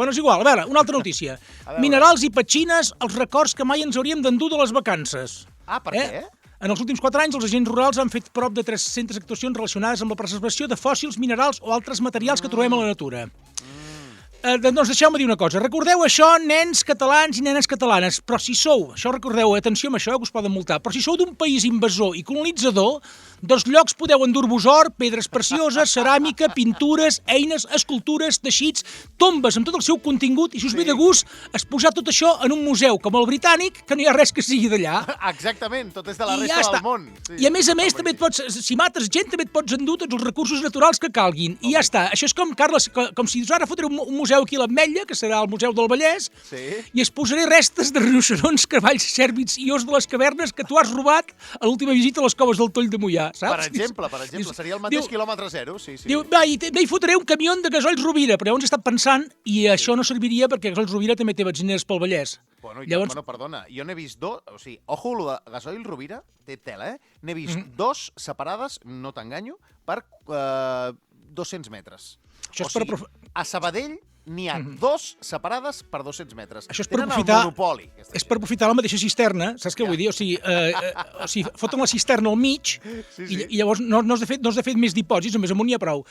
Però no és igual. A veure, una altra notícia. Minerals i petxines, els records que mai ens hauríem d'endur de les vacances. Ah, per què? En els últims 4 anys, els agents rurals han fet prop de 300 actuacions relacionades amb la preservació de fòssils, minerals o altres materials que trobem a la natura. Doncs deixeu-me dir una cosa. Recordeu això, nens catalans i nenes catalanes, però si sou, això recordeu, atenció amb això, que us poden multar, però si sou d'un país invasor i colonitzador, dels llocs podeu endur-vos or, pedres precioses, ceràmica, pintures, eines, escultures, teixits, tombes amb tot el seu contingut, i si us ve de gust, exposar tot això en un museu com el britànic, que no hi ha res que sigui d'allà. Exactament, tot és de la I resta ja del està. món. I a més, també et pots, si mates gent, també et pots endur tots els recursos naturals que calguin. I ja està. Això és com, Carles, com si dius, ara fotré un museu aquí a l'Ametlla, que serà el Museu del Vallès, i exposaré restes de rinoceronts, cavalls, cèrvids i ós de les cavernes que tu has robat a l'última visita a les coves del Toll de Moià, saps? Per exemple, seria el mateix quilòmetre zero, sí. Diu, va, i hi fotré un camió de gasolls Rovira, però llavors he estat pensant, i això no serviria perquè gasolls Rovira també té benzineres pel Vallès. Bueno, perdona, jo n'he vist dos, o sigui, ojo, lo de gasoil Rovira té tela, N'he vist dos separades, no t'enganyo, per 200 metres. Això és per a Sabadell n'hi ha dos separades per 200 metres. Això és per Tenen aprofitar, el monopoli. és per aprofitar la mateixa cisterna, saps què vull dir? O sigui, foten la cisterna al mig i llavors no has de fer més dipòsits, només amunt n'hi ha prou.